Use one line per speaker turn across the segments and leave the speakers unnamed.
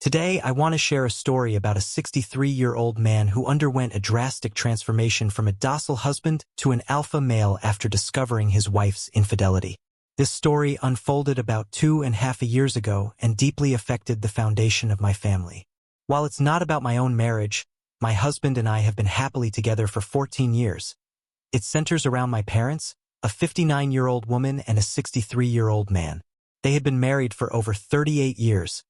Today, I want to share a story about a 63-year-old man who underwent a drastic transformation from a docile husband to an alpha male after discovering his wife's infidelity. This story unfolded about 2.5 years ago and deeply affected the foundation of my family. While it's not about my own marriage, my husband and I have been happily together for 14 years. It centers around my parents, a 59-year-old woman and a 63-year-old man. They had been married for over 38 years,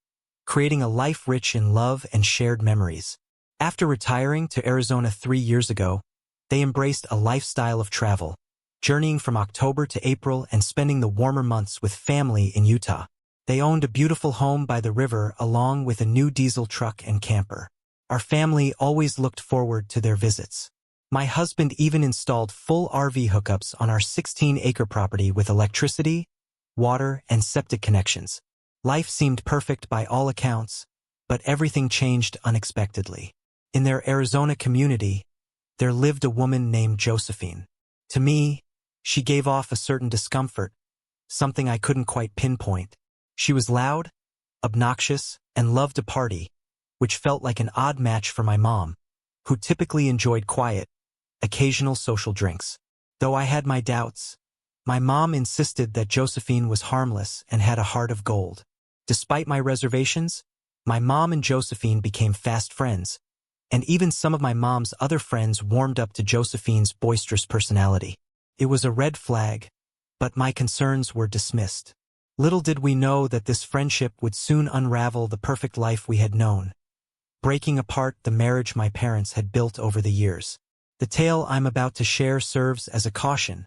creating a life rich in love and shared memories. After retiring to Arizona 3 years ago, they embraced a lifestyle of travel, journeying from October to April and spending the warmer months with family in Utah. They owned a beautiful home by the river along with a new diesel truck and camper. Our family always looked forward to their visits. My husband even installed full RV hookups on our 16-acre property with electricity, water, and septic connections. Life seemed perfect by all accounts, but everything changed unexpectedly. In their Arizona community, there lived a woman named Josephine. To me, she gave off a certain discomfort, something I couldn't quite pinpoint. She was loud, obnoxious, and loved to party, which felt like an odd match for my mom, who typically enjoyed quiet, occasional social drinks. Though I had my doubts, my mom insisted that Josephine was harmless and had a heart of gold. Despite my reservations, my mom and Josephine became fast friends, and even some of my mom's other friends warmed up to Josephine's boisterous personality. It was a red flag, but my concerns were dismissed. Little did we know that this friendship would soon unravel the perfect life we had known, breaking apart the marriage my parents had built over the years. The tale I'm about to share serves as a caution,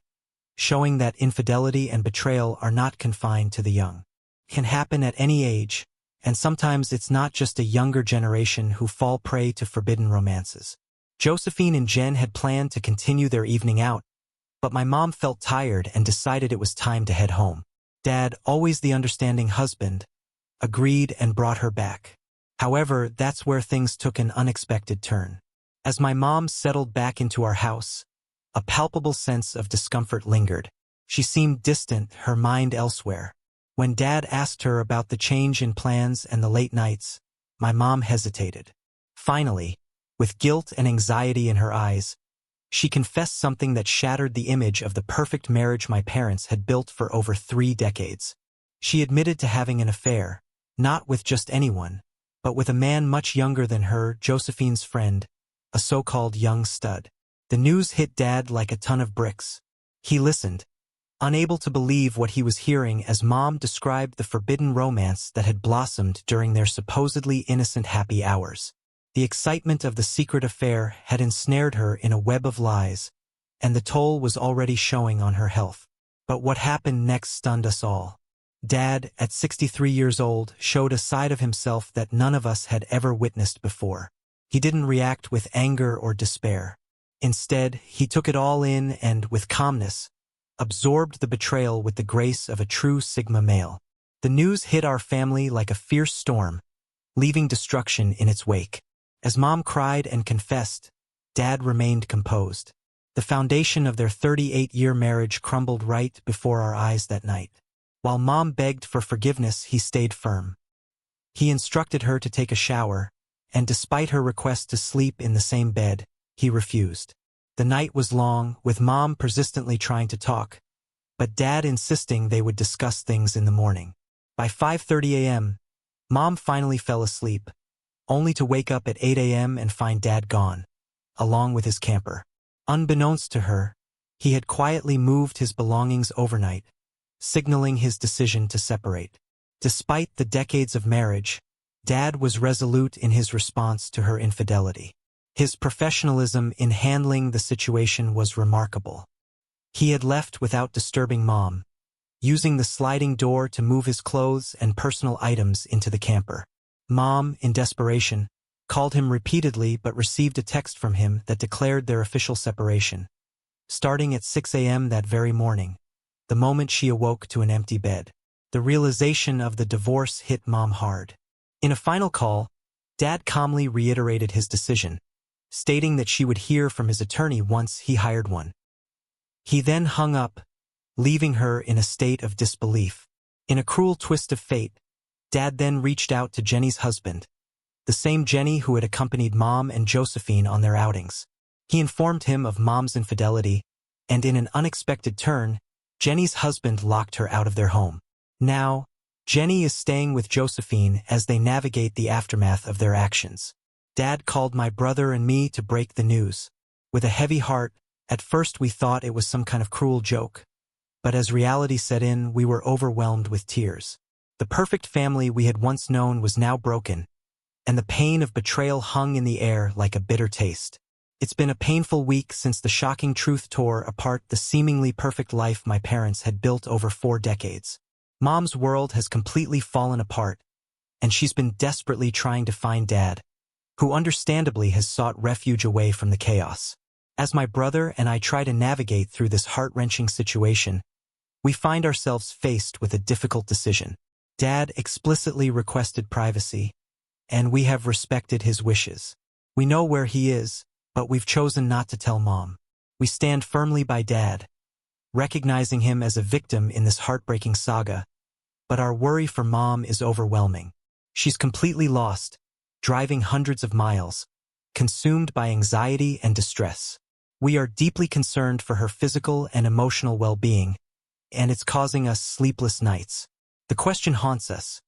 showing that infidelity and betrayal are not confined to the young. It can happen at any age, and sometimes it's not just a younger generation who fall prey to forbidden romances. Josephine and Jen had planned to continue their evening out, but my mom felt tired and decided it was time to head home. Dad, always the understanding husband, agreed and brought her back. However, that's where things took an unexpected turn. As my mom settled back into our house, a palpable sense of discomfort lingered. She seemed distant, her mind elsewhere. When Dad asked her about the change in plans and the late nights, my mom hesitated. Finally, with guilt and anxiety in her eyes, she confessed something that shattered the image of the perfect marriage my parents had built for over 3 decades. She admitted to having an affair, not with just anyone, but with a man much younger than her, Josephine's friend, a so-called young stud. The news hit Dad like a ton of bricks. He listened, unable to believe what he was hearing as Mom described the forbidden romance that had blossomed during their supposedly innocent happy hours. The excitement of the secret affair had ensnared her in a web of lies, and the toll was already showing on her health. But what happened next stunned us all. Dad, at 63 years old, showed a side of himself that none of us had ever witnessed before. He didn't react with anger or despair. Instead, he took it all in and, with calmness, absorbed the betrayal with the grace of a true Sigma male. The news hit our family like a fierce storm, leaving destruction in its wake. As Mom cried and confessed, Dad remained composed. The foundation of their 38-year marriage crumbled right before our eyes that night. While Mom begged for forgiveness, he stayed firm. He instructed her to take a shower, and despite her request to sleep in the same bed, he refused. The night was long, with Mom persistently trying to talk, but Dad insisting they would discuss things in the morning. By 5:30 a.m., Mom finally fell asleep, only to wake up at 8 a.m. and find Dad gone, along with his camper. Unbeknownst to her, he had quietly moved his belongings overnight, signaling his decision to separate. Despite the decades of marriage, Dad was resolute in his response to her infidelity. His professionalism in handling the situation was remarkable. He had left without disturbing Mom, using the sliding door to move his clothes and personal items into the camper. Mom, in desperation, called him repeatedly but received a text from him that declared their official separation. Starting at 6 a.m. that very morning, the moment she awoke to an empty bed, the realization of the divorce hit Mom hard. In a final call, Dad calmly reiterated his decision, stating that she would hear from his attorney once he hired one. He then hung up, leaving her in a state of disbelief. In a cruel twist of fate, Dad then reached out to Jenny's husband, the same Jenny who had accompanied Mom and Josephine on their outings. He informed him of Mom's infidelity, and in an unexpected turn, Jenny's husband locked her out of their home. Now, Jenny is staying with Josephine as they navigate the aftermath of their actions. Dad called my brother and me to break the news. With a heavy heart, at first we thought it was some kind of cruel joke. But as reality set in, we were overwhelmed with tears. The perfect family we had once known was now broken, and the pain of betrayal hung in the air like a bitter taste. It's been a painful week since the shocking truth tore apart the seemingly perfect life my parents had built over 4 decades. Mom's world has completely fallen apart, and she's been desperately trying to find Dad, who understandably has sought refuge away from the chaos. As my brother and I try to navigate through this heart-wrenching situation, we find ourselves faced with a difficult decision. Dad explicitly requested privacy, and we have respected his wishes. We know where he is, but we've chosen not to tell Mom. We stand firmly by Dad, recognizing him as a victim in this heartbreaking saga, but our worry for Mom is overwhelming. She's completely lost, driving hundreds of miles, consumed by anxiety and distress. We are deeply concerned for her physical and emotional well-being, and it's causing us sleepless nights. The question haunts us.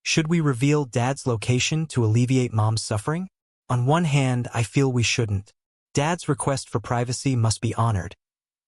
Should we reveal Dad's location to alleviate Mom's suffering? On one hand, I feel we shouldn't. Dad's request for privacy must be honored,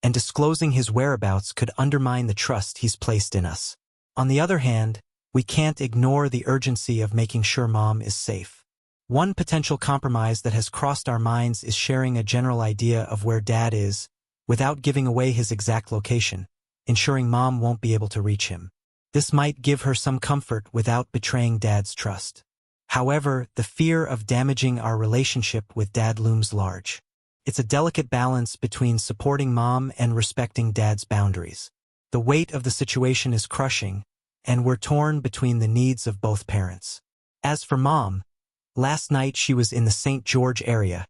and disclosing his whereabouts could undermine the trust he's placed in us. On the other hand, we can't ignore the urgency of making sure Mom is safe. One potential compromise that has crossed our minds is sharing a general idea of where Dad is, without giving away his exact location, ensuring Mom won't be able to reach him. This might give her some comfort without betraying Dad's trust. However, the fear of damaging our relationship with Dad looms large. It's a delicate balance between supporting Mom and respecting Dad's boundaries. The weight of the situation is crushing, and we're torn between the needs of both parents. As for Mom, last night she was in the St. George area,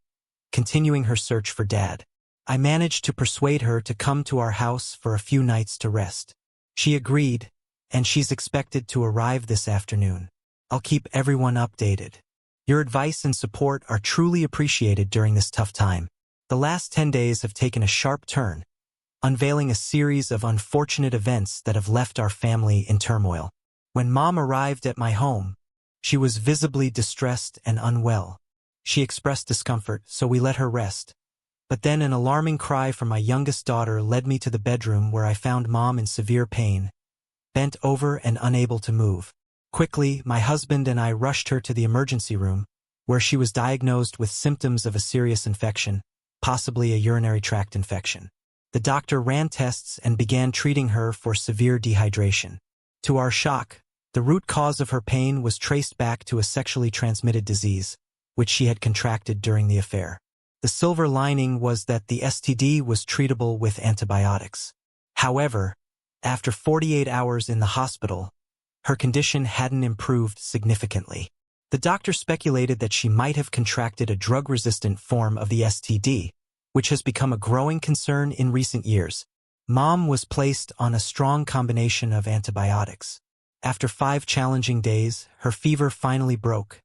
continuing her search for Dad. I managed to persuade her to come to our house for a few nights to rest. She agreed, and she's expected to arrive this afternoon. I'll keep everyone updated. Your advice and support are truly appreciated during this tough time. The last 10 days have taken a sharp turn, unveiling a series of unfortunate events that have left our family in turmoil. When Mom arrived at my home, she was visibly distressed and unwell. She expressed discomfort, so we let her rest. But then an alarming cry from my youngest daughter led me to the bedroom where I found Mom in severe pain, bent over and unable to move. Quickly, my husband and I rushed her to the emergency room, where she was diagnosed with symptoms of a serious infection, possibly a urinary tract infection. The doctor ran tests and began treating her for severe dehydration. To our shock, the root cause of her pain was traced back to a sexually transmitted disease, which she had contracted during the affair. The silver lining was that the STD was treatable with antibiotics. However, after 48 hours in the hospital, her condition hadn't improved significantly. The doctor speculated that she might have contracted a drug-resistant form of the STD, which has become a growing concern in recent years. Mom was placed on a strong combination of antibiotics. After 5 challenging days, her fever finally broke,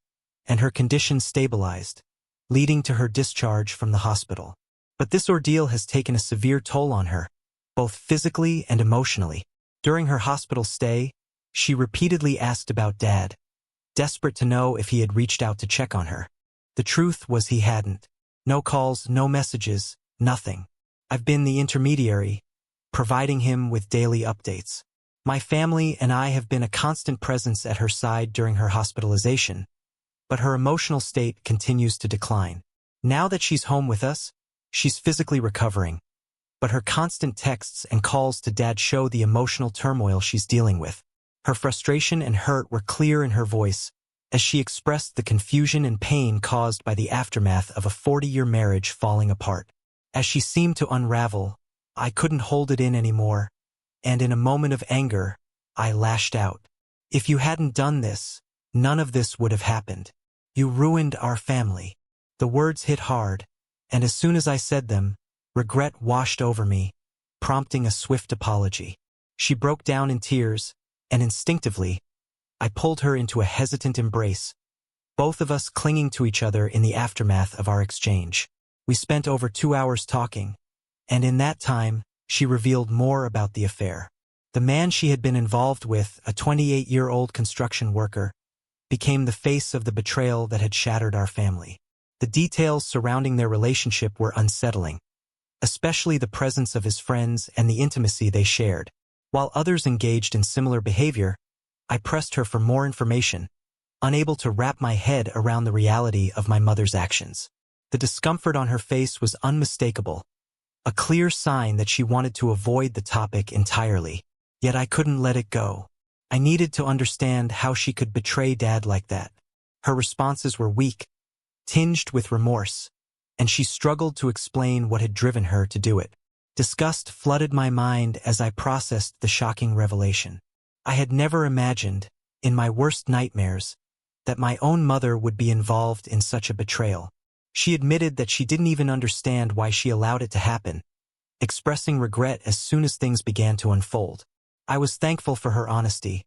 and her condition stabilized, leading to her discharge from the hospital. But this ordeal has taken a severe toll on her, both physically and emotionally. During her hospital stay, she repeatedly asked about Dad, desperate to know if he had reached out to check on her. The truth was he hadn't. No calls, no messages, nothing. I've been the intermediary, providing him with daily updates. My family and I have been a constant presence at her side during her hospitalization, but her emotional state continues to decline. Now that she's home with us, she's physically recovering, but her constant texts and calls to Dad show the emotional turmoil she's dealing with. Her frustration and hurt were clear in her voice, as she expressed the confusion and pain caused by the aftermath of a 40-year marriage falling apart. As she seemed to unravel, I couldn't hold it in anymore, and in a moment of anger, I lashed out. If you hadn't done this, none of this would have happened. You ruined our family. The words hit hard, and as soon as I said them, regret washed over me, prompting a swift apology. She broke down in tears, and instinctively, I pulled her into a hesitant embrace, both of us clinging to each other in the aftermath of our exchange. We spent over 2 hours talking, and in that time, she revealed more about the affair. The man she had been involved with, a 28-year-old construction worker, became the face of the betrayal that had shattered our family. The details surrounding their relationship were unsettling, especially the presence of his friends and the intimacy they shared. While others engaged in similar behavior, I pressed her for more information, unable to wrap my head around the reality of my mother's actions. The discomfort on her face was unmistakable, a clear sign that she wanted to avoid the topic entirely. Yet I couldn't let it go. I needed to understand how she could betray Dad like that. Her responses were weak, tinged with remorse, and she struggled to explain what had driven her to do it. Disgust flooded my mind as I processed the shocking revelation. I had never imagined, in my worst nightmares, that my own mother would be involved in such a betrayal. She admitted that she didn't even understand why she allowed it to happen, expressing regret as soon as things began to unfold. I was thankful for her honesty,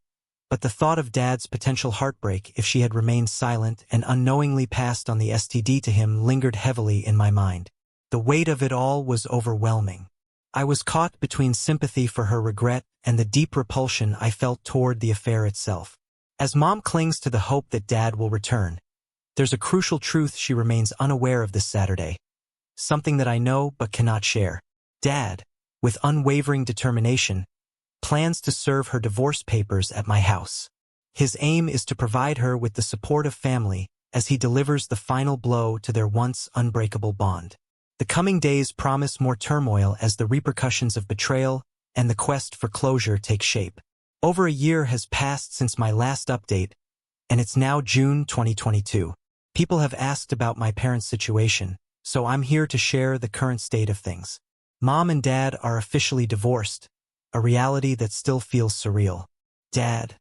but the thought of Dad's potential heartbreak if she had remained silent and unknowingly passed on the STD to him lingered heavily in my mind. The weight of it all was overwhelming. I was caught between sympathy for her regret and the deep repulsion I felt toward the affair itself. As Mom clings to the hope that Dad will return, there's a crucial truth she remains unaware of this Saturday, something that I know but cannot share. Dad, with unwavering determination, plans to serve her divorce papers at my house. His aim is to provide her with the support of family as he delivers the final blow to their once unbreakable bond. The coming days promise more turmoil as the repercussions of betrayal and the quest for closure take shape. Over a year has passed since my last update, and it's now June 2022. People have asked about my parents' situation, so I'm here to share the current state of things. Mom and Dad are officially divorced, a reality that still feels surreal. Dad,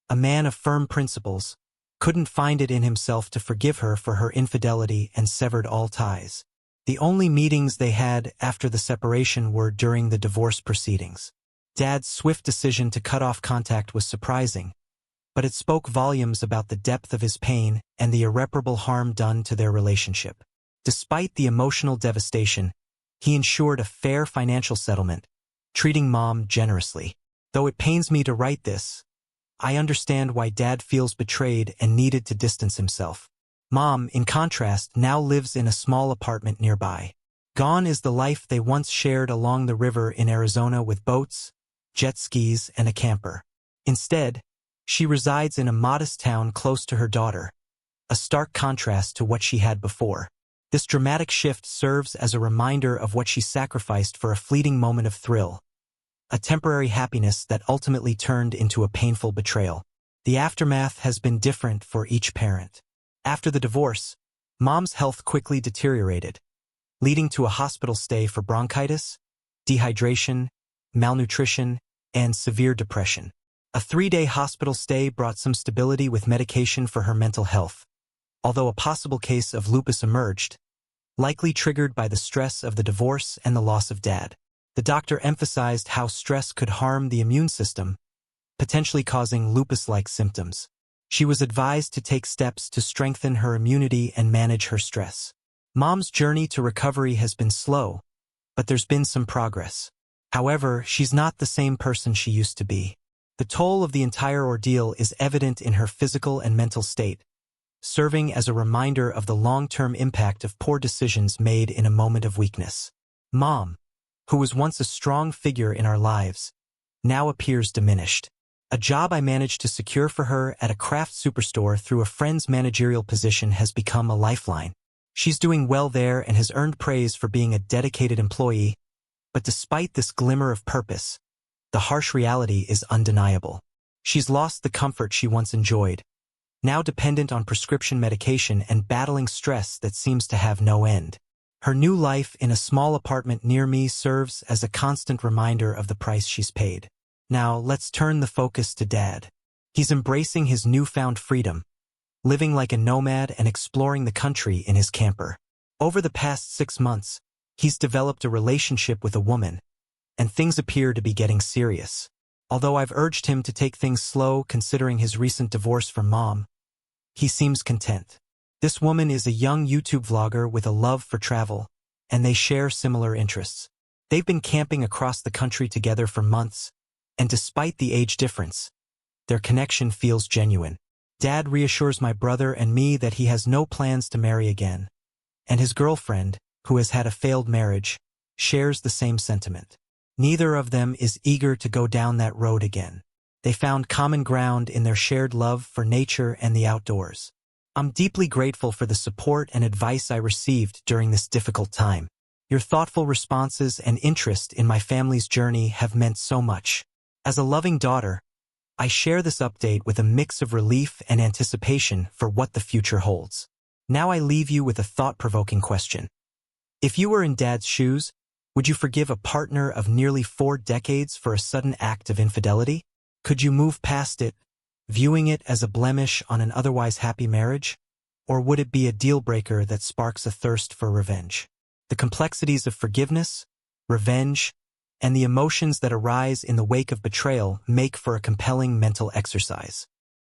a man of firm principles, couldn't find it in himself to forgive her for her infidelity and severed all ties. The only meetings they had after the separation were during the divorce proceedings. Dad's swift decision to cut off contact was surprising, but it spoke volumes about the depth of his pain and the irreparable harm done to their relationship. Despite the emotional devastation, he ensured a fair financial settlement, treating Mom generously. Though it pains me to write this, I understand why Dad feels betrayed and needed to distance himself. Mom, in contrast, now lives in a small apartment nearby. Gone is the life they once shared along the river in Arizona with boats, jet skis, and a camper. Instead, she resides in a modest town close to her daughter, a stark contrast to what she had before. This dramatic shift serves as a reminder of what she sacrificed for a fleeting moment of thrill, a temporary happiness that ultimately turned into a painful betrayal. The aftermath has been different for each parent. After the divorce, Mom's health quickly deteriorated, leading to a hospital stay for bronchitis, dehydration, malnutrition, and severe depression. A 3-day hospital stay brought some stability with medication for her mental health, although a possible case of lupus emerged, likely triggered by the stress of the divorce and the loss of Dad. The doctor emphasized how stress could harm the immune system, potentially causing lupus-like symptoms. She was advised to take steps to strengthen her immunity and manage her stress. Mom's journey to recovery has been slow, but there's been some progress. However, she's not the same person she used to be. The toll of the entire ordeal is evident in her physical and mental state, serving as a reminder of the long-term impact of poor decisions made in a moment of weakness. Mom, who was once a strong figure in our lives, now appears diminished. A job I managed to secure for her at a craft superstore through a friend's managerial position has become a lifeline. She's doing well there and has earned praise for being a dedicated employee, but despite this glimmer of purpose, the harsh reality is undeniable. She's lost the comfort she once enjoyed, now dependent on prescription medication and battling stress that seems to have no end. Her new life in a small apartment near me serves as a constant reminder of the price she's paid. Now, let's turn the focus to Dad. He's embracing his newfound freedom, living like a nomad and exploring the country in his camper. Over the past 6 months, he's developed a relationship with a woman, and things appear to be getting serious. Although I've urged him to take things slow considering his recent divorce from mom, he seems content. This woman is a young YouTube vlogger with a love for travel, and they share similar interests. They've been camping across the country together for months, and despite the age difference, their connection feels genuine. Dad reassures my brother and me that he has no plans to marry again, and his girlfriend, who has had a failed marriage, shares the same sentiment. Neither of them is eager to go down that road again. They found common ground in their shared love for nature and the outdoors. I'm deeply grateful for the support and advice I received during this difficult time. Your thoughtful responses and interest in my family's journey have meant so much. As a loving daughter, I share this update with a mix of relief and anticipation for what the future holds. Now I leave you with a thought-provoking question. If you were in Dad's shoes, would you forgive a partner of nearly 4 decades for a sudden act of infidelity? Could you move past it, viewing it as a blemish on an otherwise happy marriage? Or would it be a deal-breaker that sparks a thirst for revenge? The complexities of forgiveness, revenge, and the emotions that arise in the wake of betrayal make for a compelling mental exercise.